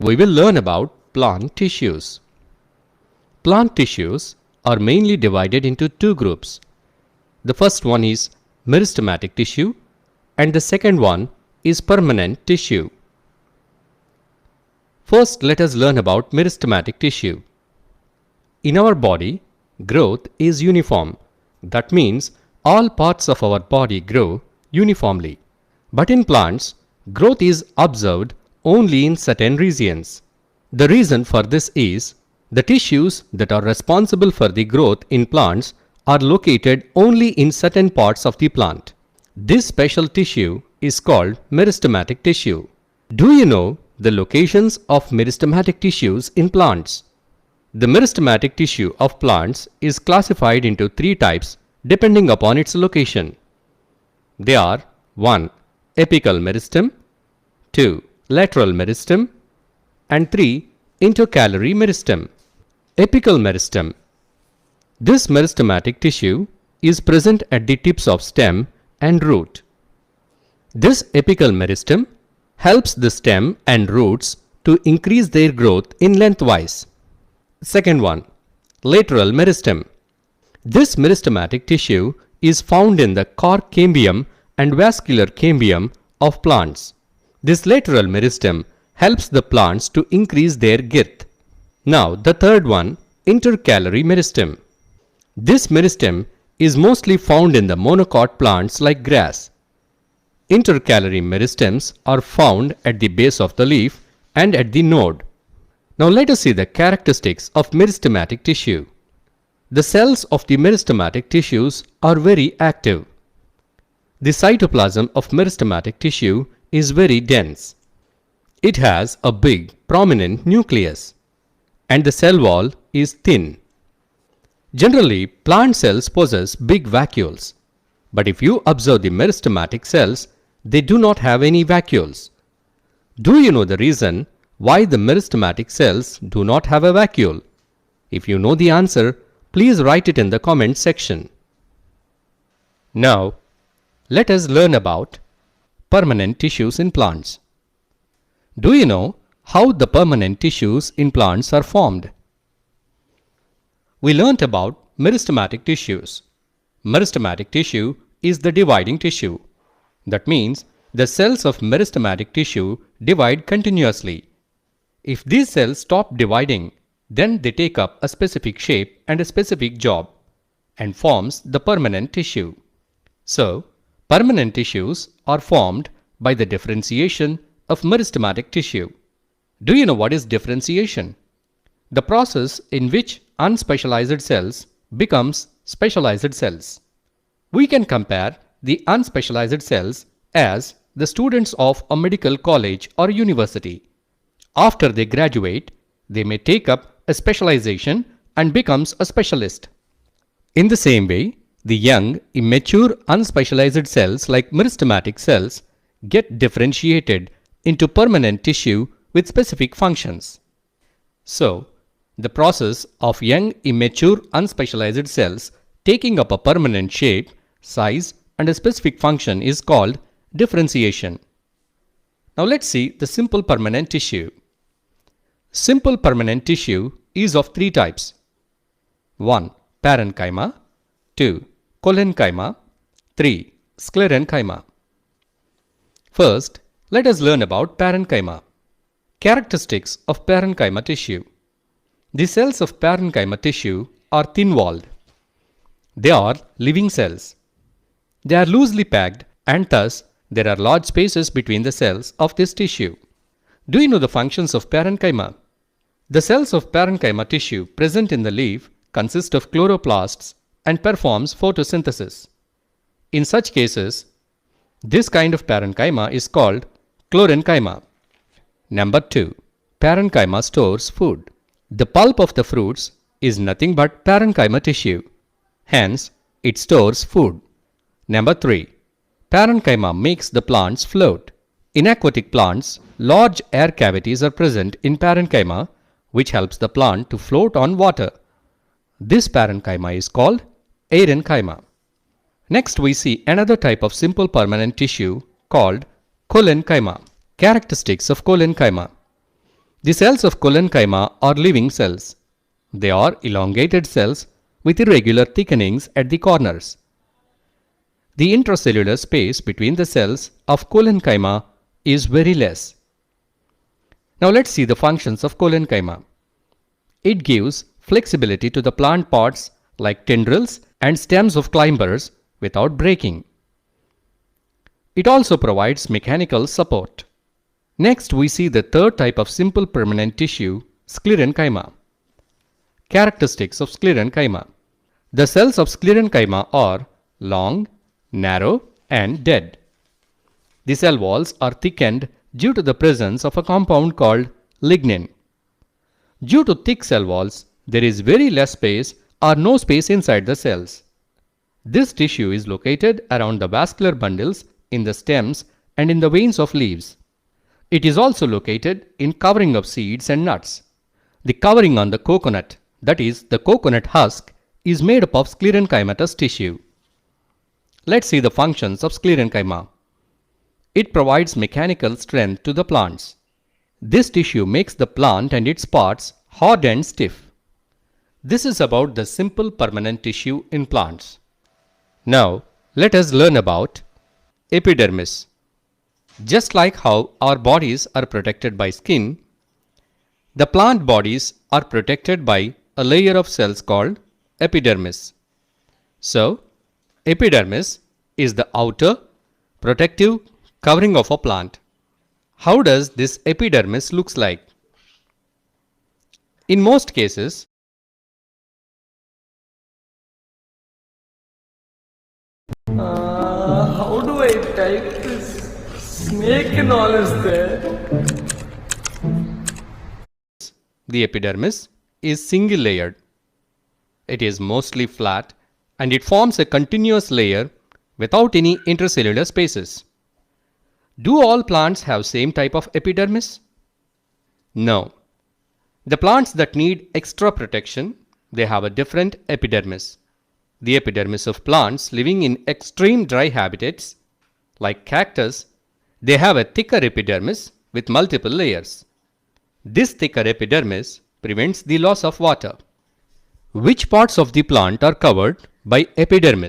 we will learn about plant tissues. Plant tissues are mainly divided into two groups. The first one is meristematic tissue and the second one is permanent tissue. First, let us learn about meristematic tissue. In our body, growth is uniform. That means all parts of our body grow uniformly. But in plants, growth is observed only in certain regions. The reason for this is the tissues that are responsible for the growth in plants are located only in certain parts of the plant. This special tissue is called meristematic tissue. Do you know the locations of meristematic tissues in plants? The meristematic tissue of plants is classified into three types depending upon its location. They are 1. Apical meristem, 2. Lateral meristem, and 3. Intercalary meristem. Apical meristem. This meristematic tissue is present at the tips of stem and root. This apical meristem helps the stem and roots to increase their growth in lengthwise. Second one, lateral meristem. This meristematic tissue is found in the cork cambium and vascular cambium of plants. This lateral meristem helps the plants to increase their girth. Now the third one, intercalary meristem. This meristem is mostly found in the monocot plants like grass. Intercalary meristems are found at the base of the leaf and at the node. Now let us see the characteristics of meristematic tissue. The cells of the meristematic tissues are very active. The cytoplasm of meristematic tissue is very dense. It has a big, prominent nucleus, and the cell wall is thin. Generally, plant cells possess big vacuoles, but if you observe the meristematic cells, they do not have any vacuoles. Do you know the reason why the meristematic cells do not have a vacuole? If you know the answer, please write it in the comment section. Now, let us learn about permanent tissues in plants. Do you know how the permanent tissues in plants are formed? We learnt about meristematic tissues. Meristematic tissue is the dividing tissue. That means the cells of meristematic tissue divide continuously. If these cells stop dividing, then they take up a specific shape and a specific job and forms the permanent tissue. So, permanent tissues are formed by the differentiation of meristematic tissue. Do you know what is differentiation? The process in which unspecialized cells becomes specialized cells. We can compare the unspecialized cells as the students of a medical college or university. After they graduate, they may take up a specialization and becomes a specialist. In the same way, the young, immature, unspecialized cells like meristematic cells get differentiated into permanent tissue with specific functions. So, the process of young, immature, unspecialized cells taking up a permanent shape, size, and a specific function is called differentiation. Now let's see the simple permanent tissue. Simple permanent tissue is of three types. 1. Parenchyma, 2. Collenchyma, 3. Sclerenchyma. First, let us learn about parenchyma. Characteristics of parenchyma tissue. The cells of parenchyma tissue are thin-walled. They are living cells. They are loosely packed and thus there are large spaces between the cells of this tissue. Do you know the functions of parenchyma? The cells of parenchyma tissue present in the leaf consist of chloroplasts and performs photosynthesis. In such cases, this kind of parenchyma is called chlorenchyma. Number 2. Parenchyma stores food. The pulp of the fruits is nothing but parenchyma tissue. Hence, it stores food. Number 3. Parenchyma makes the plants float. In aquatic plants, large air cavities are present in parenchyma, which helps the plant to float on water. This parenchyma is called aerenchyma. Next, we see another type of simple permanent tissue called collenchyma. Characteristics of collenchyma. The cells of collenchyma are living cells. They are elongated cells with irregular thickenings at the corners. The intracellular space between the cells of collenchyma is very less. Now let's see the functions of collenchyma. It gives flexibility to the plant pods like tendrils and stems of climbers without breaking. It also provides mechanical support. Next, we see the third type of simple permanent tissue, sclerenchyma. Characteristics of sclerenchyma. The cells of sclerenchyma are long, narrow, and dead. The cell walls are thickened due to the presence of a compound called lignin. Due to thick cell walls, there is very less space or no space inside the cells. This tissue is located around the vascular bundles in the stems and in the veins of leaves. It is also located in covering of seeds and nuts. The covering on the coconut, that is the coconut husk, is made up of sclerenchymatous tissue. Let's see the functions of sclerenchyma. It provides mechanical strength to the plants. This tissue makes the plant and its parts hard and stiff. This is about the simple permanent tissue in plants. Now, let us learn about epidermis. Just like how our bodies are protected by skin, the plant bodies are protected by a layer of cells called epidermis. So, epidermis is the outer protective covering of a plant. How does this epidermis looks like? In most cases, how do I type this? Snake and all is there. the epidermis is single layered. It is mostly flat and it forms a continuous layer without any intercellular spaces. Do all plants have same type of epidermis? No. The plants that need extra protection, they have a different epidermis. The epidermis of plants living in extreme dry habitats, like cactus, they have a thicker epidermis with multiple layers. This thicker epidermis prevents the loss of water. Which parts of the plant are covered by epidermis?